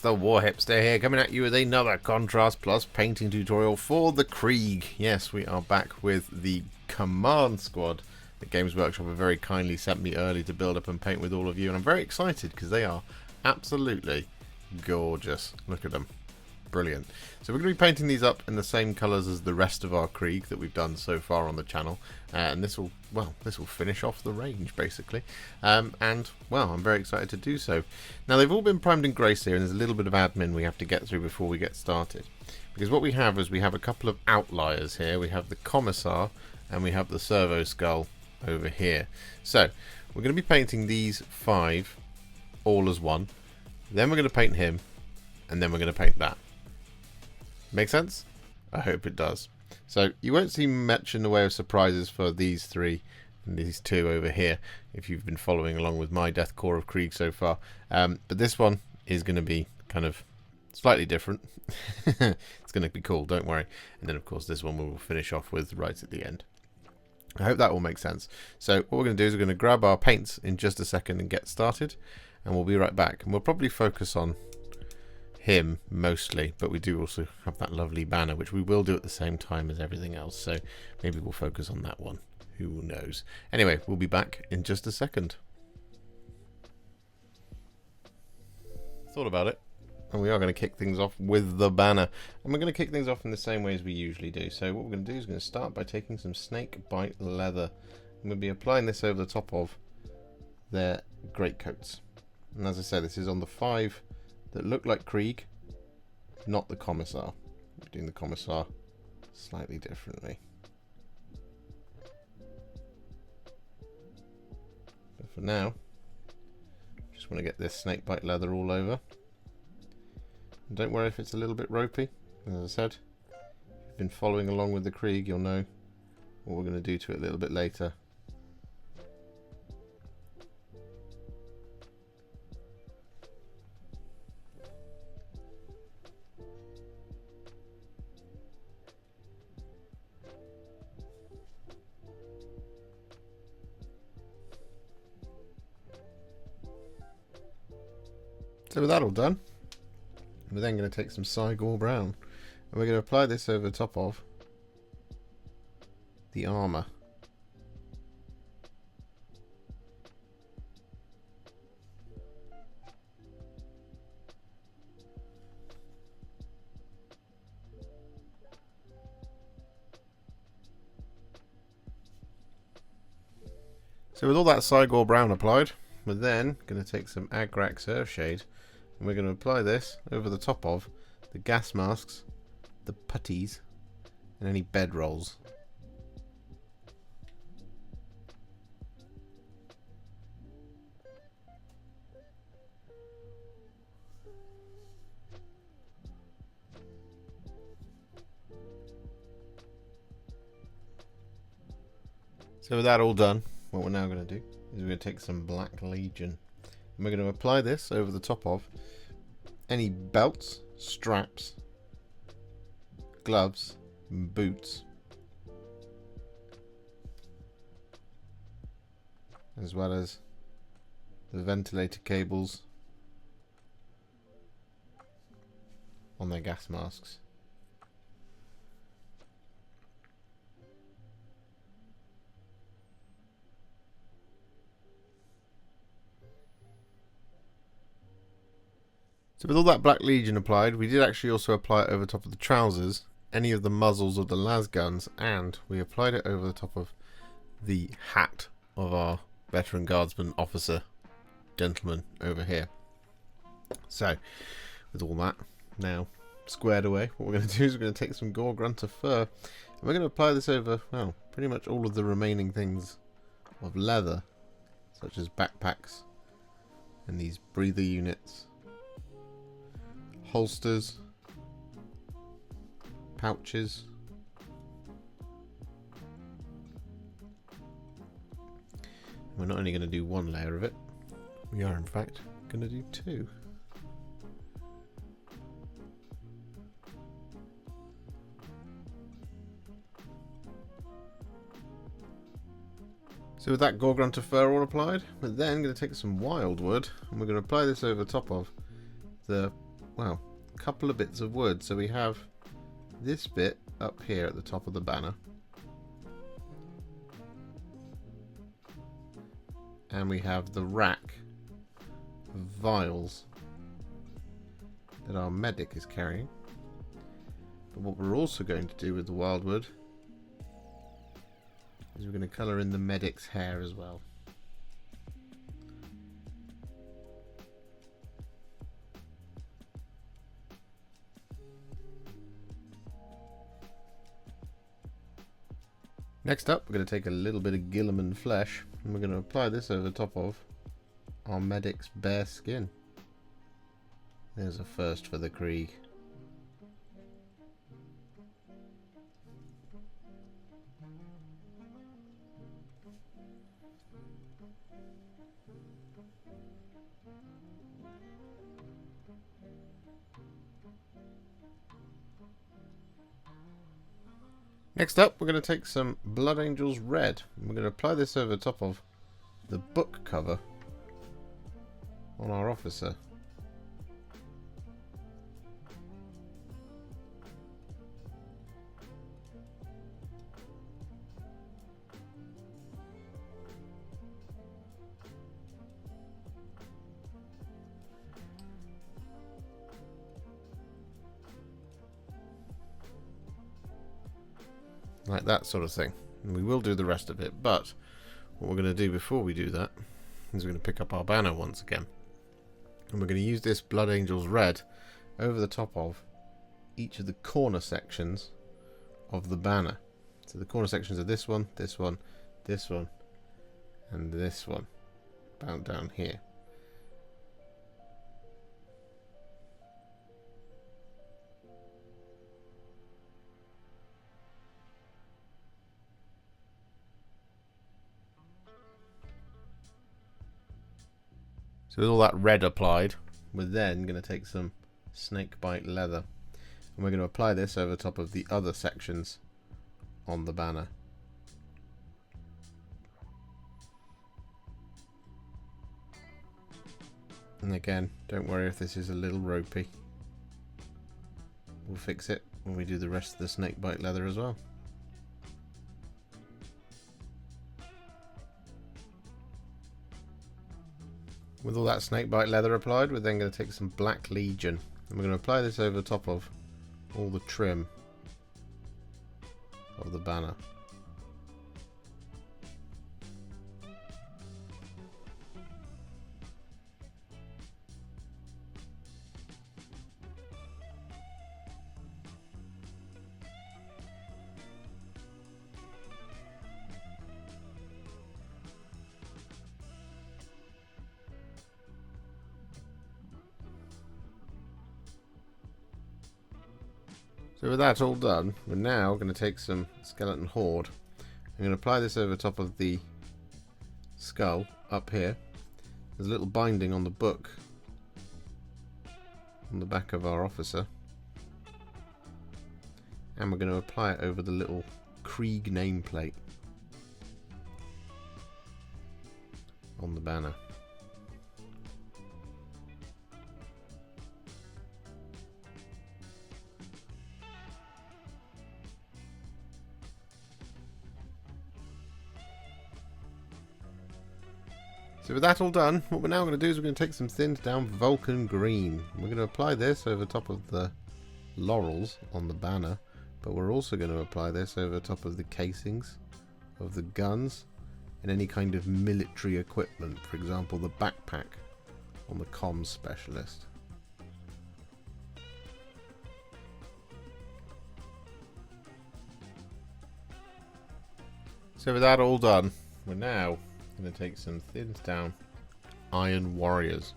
the Warhipster here, coming at you with another Contrast Plus painting tutorial for the Krieg. Yes, we are back with the Command Squad that Games Workshop have very kindly sent me early to build up and paint with all of you, and I'm very excited because they are absolutely gorgeous. Look at them. Brilliant. So we're going to be painting these up in the same colours as the rest of our Krieg that we've done so far on the channel, and this will finish off the range basically, and well, I'm very excited to do so. Now they've all been primed and graced here, and there's a little bit of admin we have to get through before we get started, because what we have is we have a couple of outliers here. We have the Commissar and we have the Servo Skull over here. So we're going to be painting these 5 all as one, then we're going to paint him, and then we're going to paint that. Make sense? I hope it does. So you won't see much in the way of surprises for these 3 and these 2 over here if you've been following along with my Death Korps of Krieg so far. But this one is going to be kind of slightly different. It's going to be cool, don't worry. And then of course this one we'll finish off with right at the end. I hope that will make sense. So what we're going to do is we're going to grab our paints in just a second and get started, and we'll be right back. And we'll probably focus on him mostly, but we do also have that lovely banner which we will do at the same time as everything else, so maybe we'll focus on that one, who knows. Anyway, we'll be back in just a second. Thought about it, and we are going to kick things off with the banner, and we're going to kick things off in the same way as we usually do. So what we're going to do is we're going to start by taking some Snakebite Leather, and we'll be applying this over the top of their greatcoats. And as I said, this is on the 5 that look like Krieg, not the Commissar. We're doing the Commissar slightly differently. But for now, just want to get this Snakebite Leather all over. And don't worry if it's a little bit ropey. As I said, if you've been following along with the Krieg, you'll know what we're going to do to it a little bit later. So with that all done, we're then going to take some Cygor Brown, and we're going to apply this over the top of the armour. So with all that Cygor Brown applied, we're then going to take some Agrax Earthshade, and we're going to apply this over the top of the gas masks, the putties, and any bed rolls. So with that all done, what we're now going to do is we're going to take some Black Legion, and we're going to apply this over the top of any belts, straps, gloves, and boots, as well as the ventilator cables on their gas masks. So with all that Black Legion applied, we did actually also apply it over the top of the trousers, any of the muzzles of the las guns, and we applied it over the top of the hat of our veteran guardsman officer gentleman over here. So with all that now squared away, what we're going to do is we're going to take some Gore-Grunta Fur, and we're going to apply this over, well, pretty much all of the remaining things of leather, such as backpacks and these breather units, holsters, pouches, we're not only going to do 1 layer of it, we are in fact going to do 2. So with that Gore-Grunta Fur all applied, we're then going to take some Wyldwood, and we're going to apply this over top of the well, a couple of bits of wood. So we have this bit up here at the top of the banner. And we have the rack of vials that our medic is carrying. But what we're also going to do with the Wyldwood is we're going to colour in the medic's hair as well. Next up, we're going to take a little bit of Guilliman Flesh and we're going to apply this over the top of our medic's bare skin. There's a first for the Krieg. Next up, we're going to take some Blood Angels Red and we're going to apply this over the top of the book cover on our officer. Like that sort of thing. And we will do the rest of it, but what we're going to do before we do that is we're going to pick up our banner once again. And we're going to use this Blood Angels Red over the top of each of the corner sections of the banner. So the corner sections are this one, this one, this one, and this one. About down here. So with all that red applied, we're then going to take some Snakebite Leather and we're going to apply this over top of the other sections on the banner. And again, don't worry if this is a little ropey. We'll fix it when we do the rest of the Snakebite Leather as well. With all that Snakebite Leather applied, we're then going to take some Black Legion and we're going to apply this over the top of all the trim of the banner. So with that all done, we're now going to take some Skeleton Horde. I'm going to apply this over top of the skull up here. There's a little binding on the book on the back of our officer. And we're going to apply it over the little Krieg nameplate on the banner. So with that all done, what we're now going to do is we're going to take some thinned down Vulkan Green. We're going to apply this over top of the laurels on the banner, but we're also going to apply this over top of the casings of the guns and any kind of military equipment, for example the backpack on the comms specialist. So with that all done, we're now going to take some thinned down Iron Warriors.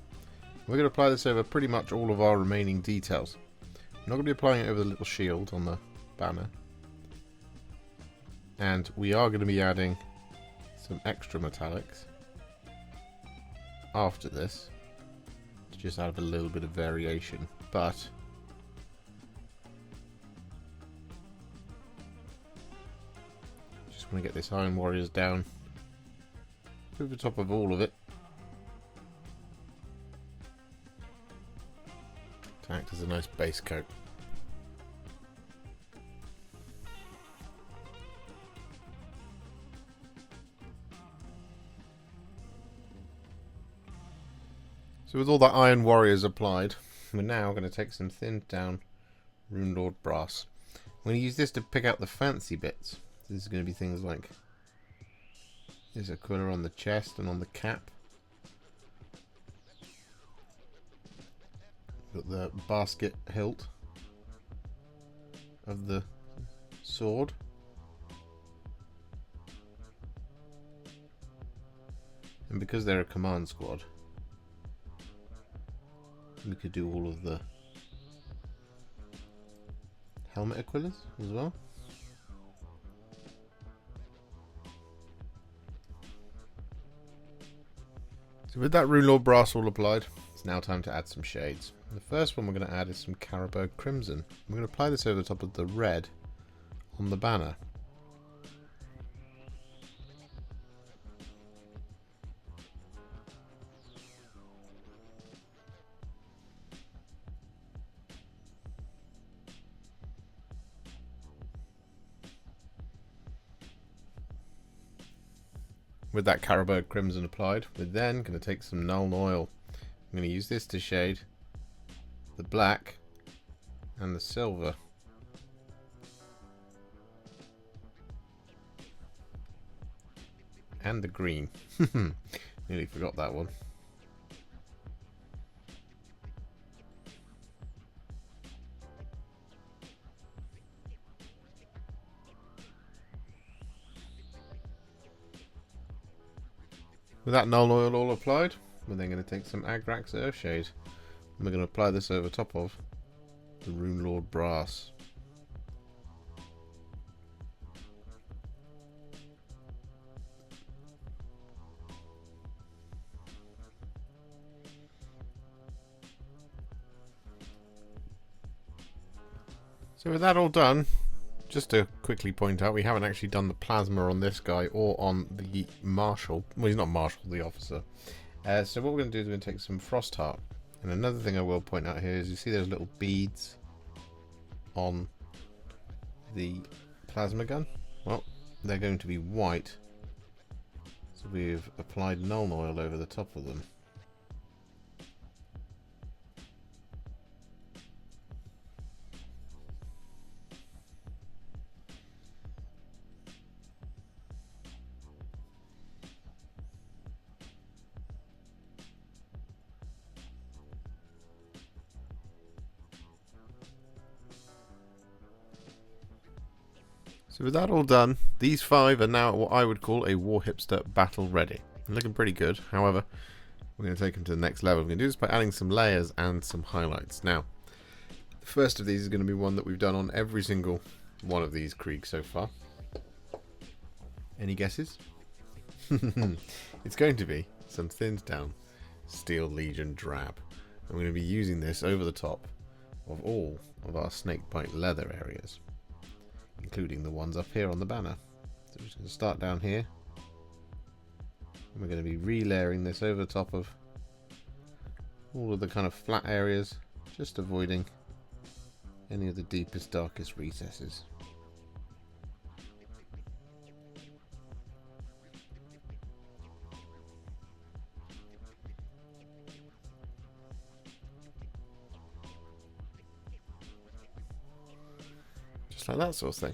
We're going to apply this over pretty much all of our remaining details. I'm not going to be applying it over the little shield on the banner. And we are going to be adding some extra metallics after this to just add a little bit of variation. But just want to get this Iron Warriors down over the top of all of it. Tack act as a nice base coat. So with all that Iron Warriors applied, we're now going to take some thinned down Runelord Brass. I'm going to use this to pick out the fancy bits. This is going to be things like there's a colour on the chest and on the cap. Got the basket hilt of the sword. And because they're a command squad, we could do all of the helmet equilers as well. So with that Runelord Brass all applied, it's now time to add some shades. The first one we're going to add is some Carroburg Crimson. We're going to apply this over the top of the red on the banner. With that Carroburg Crimson applied, we're then going to take some Nuln Oil. I'm going to use this to shade the black and the silver. And the green. Nearly forgot that one. With that Nuln Oil all applied, we're then going to take some Agrax Earthshade and we're going to apply this over top of the Runelord Brass. So with that all done, just to quickly point out, we haven't actually done the plasma on this guy or on the marshal. Well, he's not marshal, the officer. So what we're going to do is we're going to take some Frostheart. And another thing I will point out here is you see those little beads on the plasma gun? Well, they're going to be white. So we've applied Nuln Oil over the top of them. So with that all done, these 5 are now what I would call a Warhipster battle ready. They're looking pretty good. However, we're going to take them to the next level. We're going to do this by adding some layers and some highlights. Now, the first of these is going to be one that we've done on every single one of these Krieg so far. Any guesses? It's going to be some thinned down Steel Legion Drab. I'm going to be using this over the top of all of our Snakebite Leather areas, including the ones up here on the banner. So we're just going to start down here. And we're going to be relayering this over the top of all of the kind of flat areas, just avoiding any of the deepest, darkest recesses. Just like that sort of thing.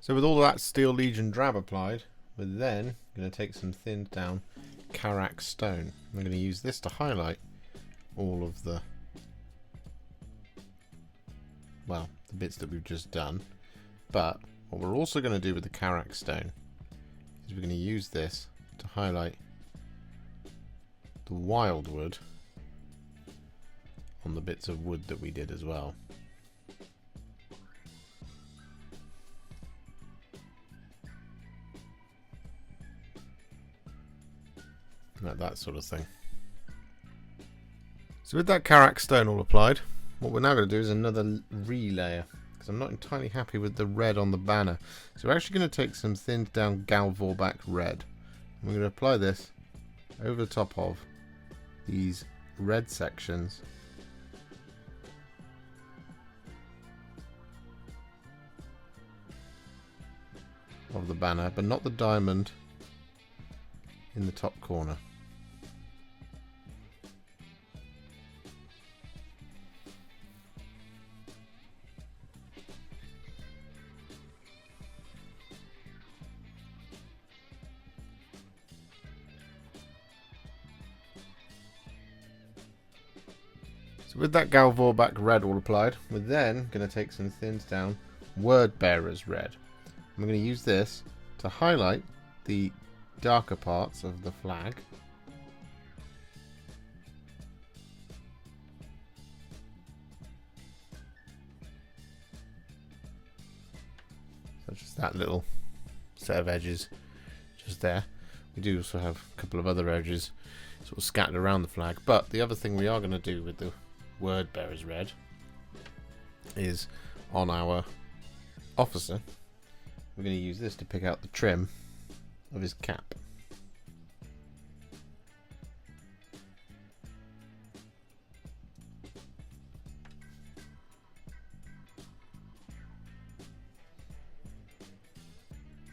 So with all that Steel Legion Drab applied, we're then going to take some thinned down Karak Stone. I'm going to use this to highlight all of the, well, the bits that we've just done. But what we're also going to do with the Karak Stone is we're going to use this to highlight the Wyldwood on the bits of wood that we did as well. Like that sort of thing. So with that Karak Stone all applied, what we're now going to do is another relayer, because I'm not entirely happy with the red on the banner. So we're actually going to take some thinned down Vorbak Red. And we're going to apply this over the top of these red sections of the banner, but not the diamond in the top corner. So with that Vorbak Red all applied, we're then going to take some thinned down Word Bearers Red. I'm going to use this to highlight the darker parts of the flag. Such as that little set of edges just there. We do also have a couple of other edges sort of scattered around the flag, but the other thing we are going to do with the Word Bearers Red is on our officer. We're going to use this to pick out the trim of his cap.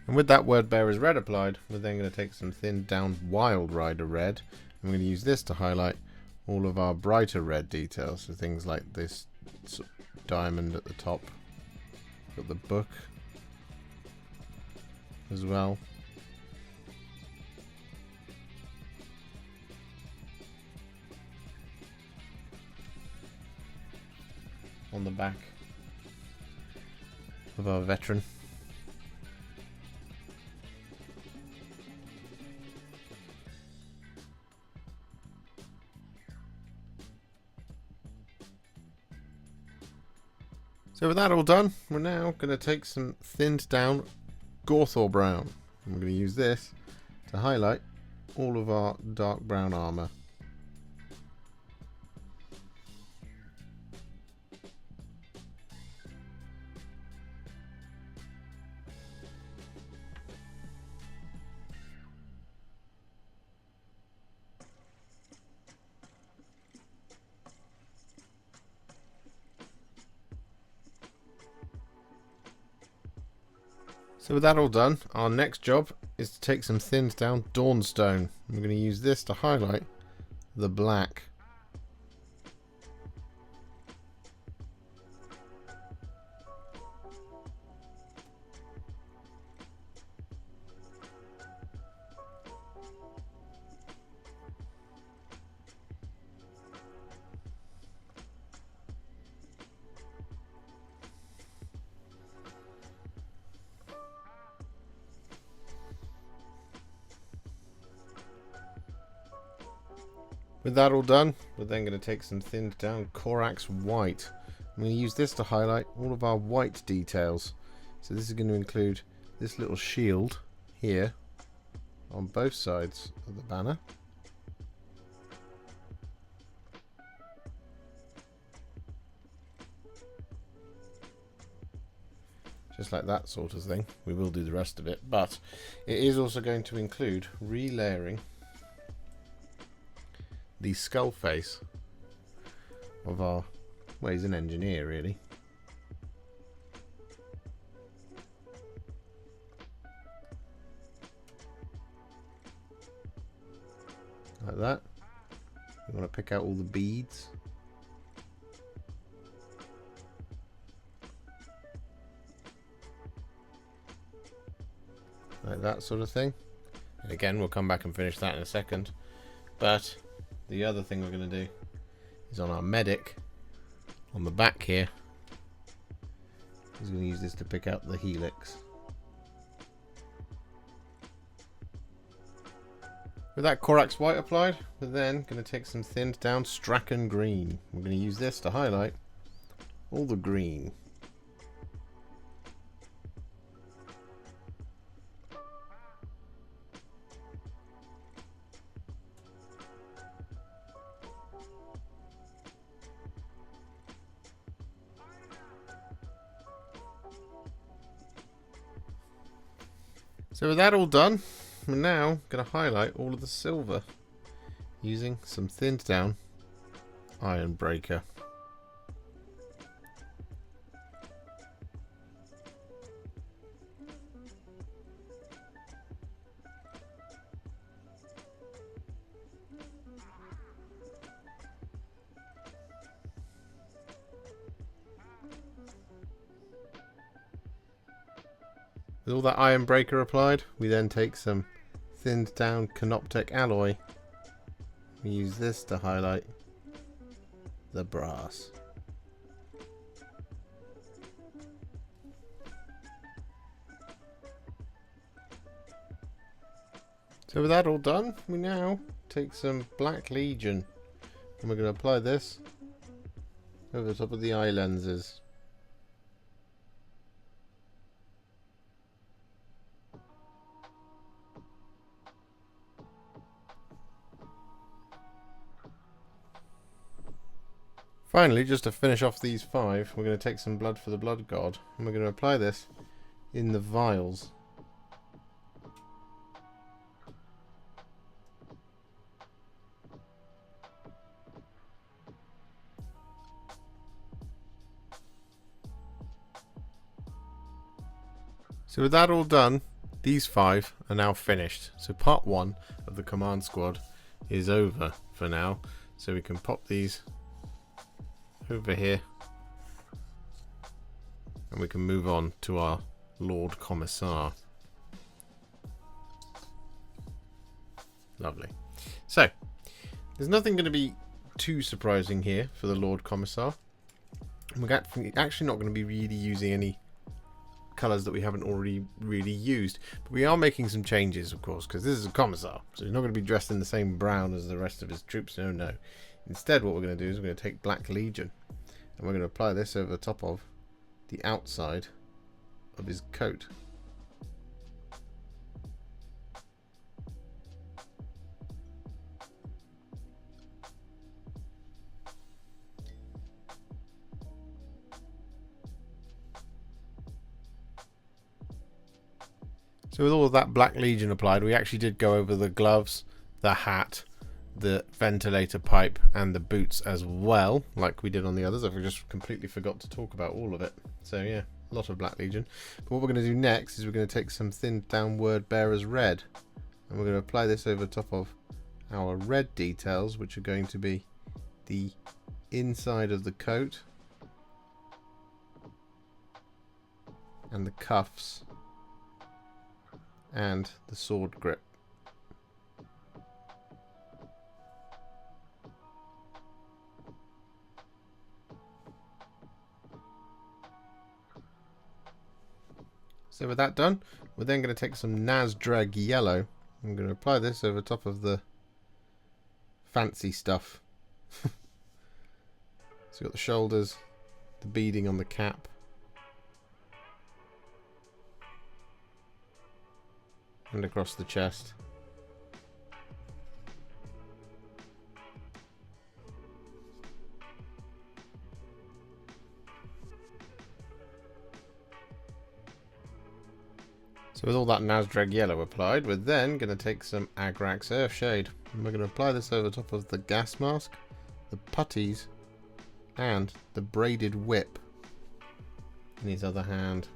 And with that Word Bearers Red applied, we're then going to take some thinned down Wild Rider Red. And we're going to use this to highlight all of our brighter red details. So things like this diamond at the top. Got the book as well. On the back of our veteran. So with that all done, we're now going to take some thinned down Gorthor Brown. And we're going to use this to highlight all of our dark brown armour. So with that all done, our next job is to take some thinned down Dawnstone. We're going to use this to highlight the black. With that all done, we're then going to take some thinned down Corax White. I'm going to use this to highlight all of our white details. So this is going to include this little shield here on both sides of the banner. Just like that sort of thing. We will do the rest of it, but it is also going to include relayering the skull face of our, well, he's an engineer really. Like that. You want to pick out all the beads. Like that sort of thing. And again, we'll come back and finish that in a second. But the other thing we're going to do is on our medic, on the back here, he's going to use this to pick out the helix. With that Corax White applied, we're then going to take some thinned down Straken Green. We're going to use this to highlight all the green. So with that all done, we're now going to highlight all of the silver using some thinned down Ironbreaker. With all that Ironbreaker applied, we then take some thinned down Canoptek Alloy. We use this to highlight the brass. So with that all done, we now take some Black Legion and we're going to apply this over the top of the eye lenses. Finally, just to finish off these 5, we're going to take some blood for the blood god and we're going to apply this in the vials. So with that all done, these 5 are now finished. So part 1 of the command squad is over for now. So we can pop these over here and we can move on to our Lord Commissar. Lovely. So there's nothing going to be too surprising here for the Lord Commissar. We're actually not going to be really using any colours that we haven't already really used, but we are making some changes, of course, because this is a commissar, so he's not going to be dressed in the same brown as the rest of his troops. No. Instead, what we're going to do is we're going to take Black Legion and we're going to apply this over the top of the outside of his coat. So with all of that Black Legion applied, we actually did go over the gloves, the hat, the ventilator pipe and the boots as well, like we did on the others. I've just completely forgot to talk about all of it. So yeah, a lot of Black Legion. But what we're going to do next is we're going to take some thinned down Word Bearer's Red and we're going to apply this over top of our red details, which are going to be the inside of the coat and the cuffs and the sword grip. So with that done, we're then going to take some Nazdreg Yellow. I'm going to apply this over top of the fancy stuff. So you've got the shoulders, the beading on the cap, and across the chest. So with all that Nazdreg Yellow applied, we're then going to take some Agrax Earthshade and we're going to apply this over top of the gas mask, the puttees and the braided whip in his other hand.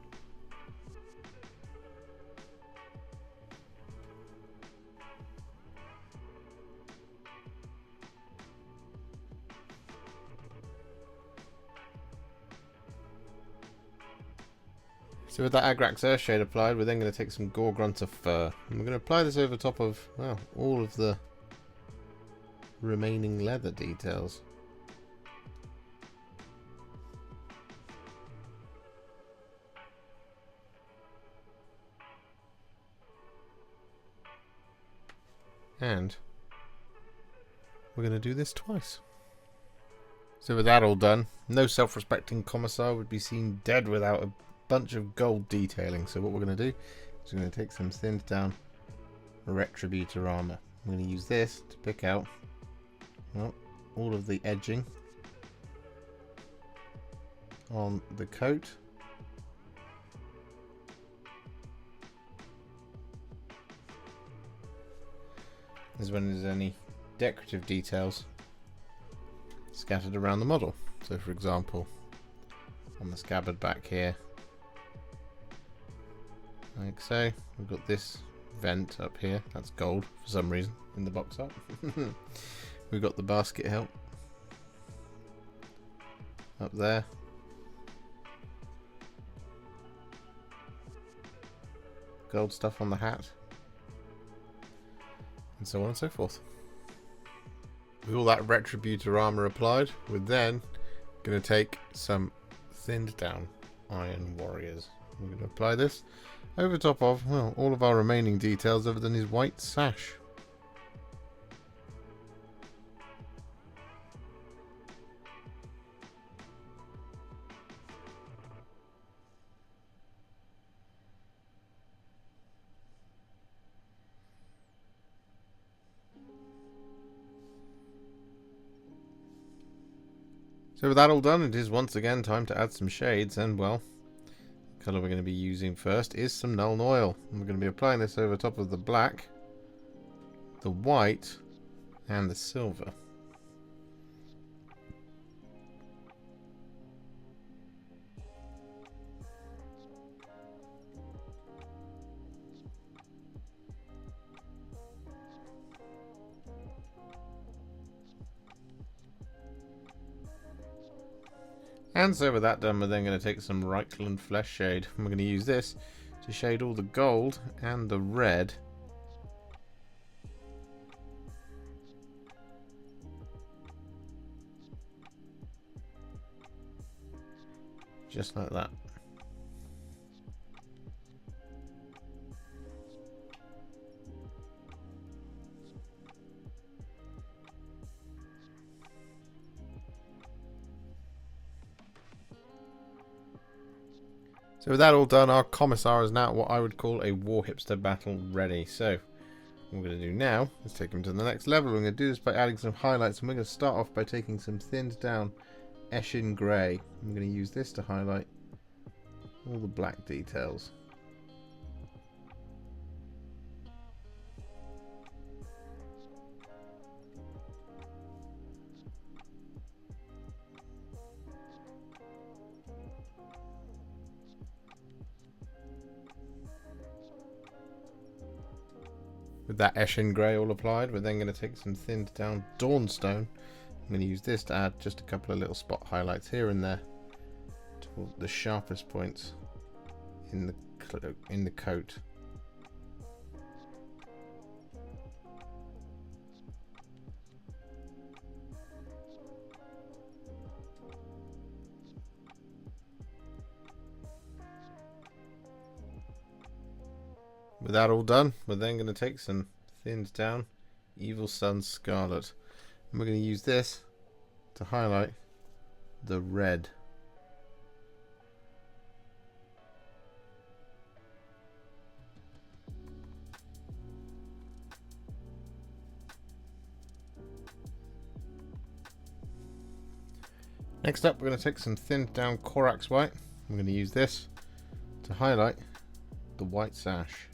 So with that Agrax Earthshade applied, we're then going to take some Gore-Grunta Fur and we're going to apply this over top of, well, all of the remaining leather details. And we're going to do this twice. So with that all done, no self-respecting commissar would be seen dead without a bunch of gold detailing. So what we're going to do is we're going to take some thinned down Retributor Armour. I'm going to use this to pick out, well, all of the edging on the coat, as well as any decorative details scattered around the model. So for example, on the scabbard back here, like so, we've got this vent up here, that's gold for some reason in the box art. We've got the basket hilt up there. Gold stuff on the hat. And so on and so forth. With all that Retributor Armour applied, we're then going to take some thinned down Iron Warriors. We're going to apply this over top of, well, all of our remaining details other than his white sash. So with that all done, it is once again time to add some shades, and well, the colour we're going to be using first is some Nuln Oil. And we're going to be applying this over top of the black, the white, and the silver. And so with that done, we're then going to take some Reikland Fleshshade, and we're going to use this to shade all the gold and the red just like that. So with that all done, our Commissar is now what I would call a Warhipster battle ready. So what we're going to do now is take him to the next level. We're going to do this by adding some highlights, and we're going to start off by taking some thinned down Eshin Grey. I'm going to use this to highlight all the black details. With that Eshin Grey all applied, we're then going to take some thinned down Dawnstone. I'm going to use this to add just a couple of little spot highlights here and there to the sharpest points in the coat. With that all done, we're then going to take some thinned down Evil Sunz Scarlet, and we're going to use this to highlight the red. Next up, we're going to take some thinned down Corax White. I'm going to use this to highlight the white sash.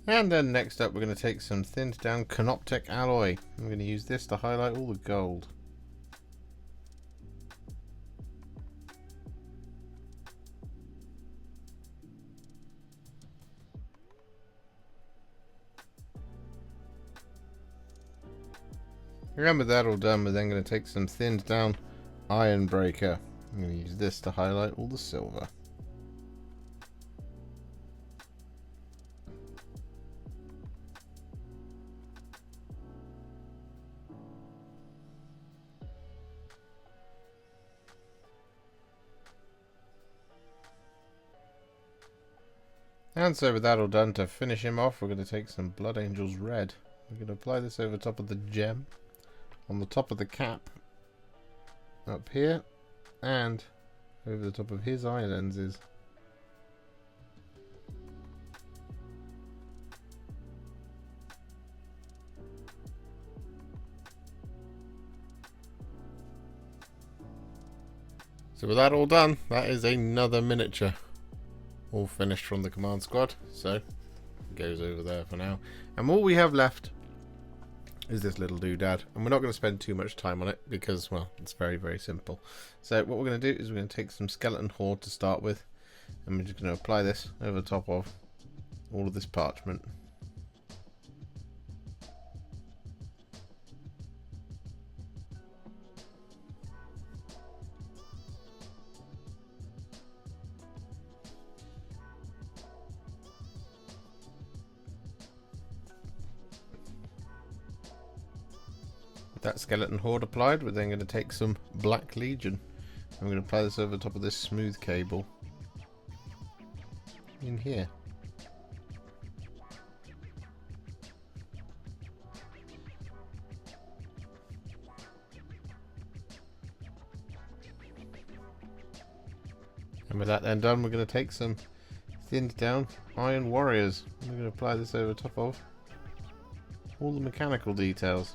And then next up, we're going to take some thinned down Canoptek Alloy. I'm going to use this to highlight all the gold. And with that all done, we're then going to take some thinned down Ironbreaker. I'm going to use this to highlight all the silver. And so with that all done, to finish him off, we're going to take some Blood Angels Red. We're going to apply this over top of the gem, on the top of the cap, up here, and over the top of his eye lenses. So with that all done, that is another miniature all finished from the command squad. So it goes over there for now. And all we have left is this little doodad. And we're not going to spend too much time on it because, well, it's very, very simple. So what we're going to do is we're going to take some skeleton horde to start with. And we're just going to apply this over the top of all of this parchment. With that skeleton horde applied, we're then going to take some Black Legion. And we're going to apply this over the top of this smooth cable in here. And with that then done, we're going to take some thinned down Iron Warriors. We're going to apply this over the top of all the mechanical details.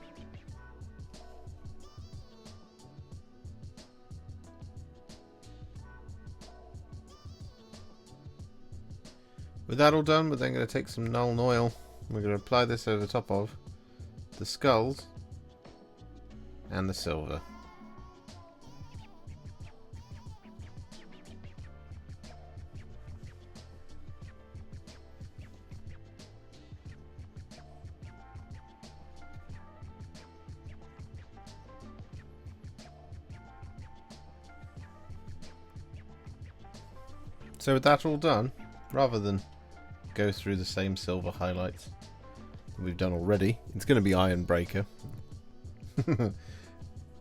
With that all done, we're then going to take some Nuln Oil. We're going to apply this over the top of the skulls and the silver. So with that all done, rather than go through the same silver highlights that we've done already, it's going to be Ironbreaker.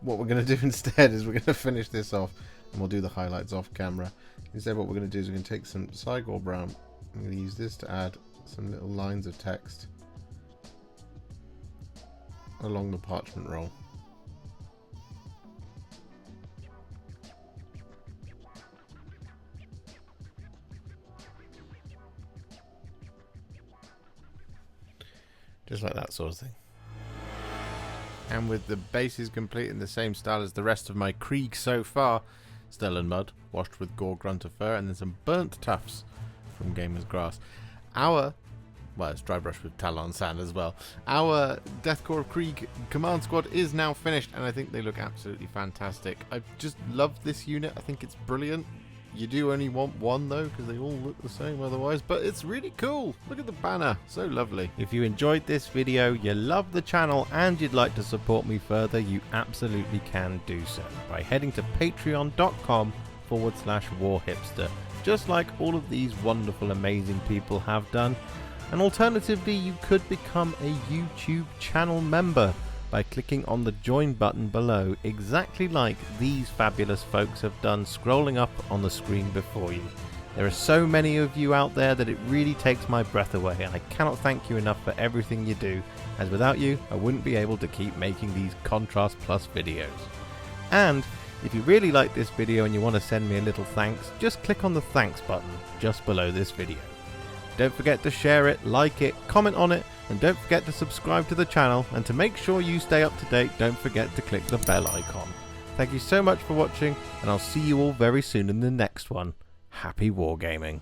What we're going to do instead is we're going to finish this off and we'll do the highlights off camera. Instead what we're going to do is we're going to take some Cygor Brown. I'm going to use this to add some little lines of text along the parchment roll. Just like that sort of thing. And with the bases complete in the same style as the rest of my Krieg so far, Stellan Mud, washed with Gore-Grunta Fur, and then some burnt tufts from Gamer's Grass. Well, it's dry brush with Talon Sand as well. Our Death Korps Krieg Command Squad is now finished, and I think they look absolutely fantastic. I just love this unit. I think it's brilliant. You do only want one though, because they all look the same otherwise, but it's really cool. Look at the banner, so lovely. If you enjoyed this video, you love the channel, and you'd like to support me further, you absolutely can do so by heading to patreon.com/warhipster, just like all of these wonderful, amazing people have done. And alternatively, you could become a YouTube channel member by clicking on the join button below, exactly like these fabulous folks have done, scrolling up on the screen before you. There are so many of you out there that it really takes my breath away, and I cannot thank you enough for everything you do, as without you I wouldn't be able to keep making these Contrast Plus videos. And if you really like this video and you want to send me a little thanks, just click on the thanks button just below this video. Don't forget to share it, like it, comment on it, and don't forget to subscribe to the channel, and to make sure you stay up to date, don't forget to click the bell icon. Thank you so much for watching, and I'll see you all very soon in the next one. Happy wargaming.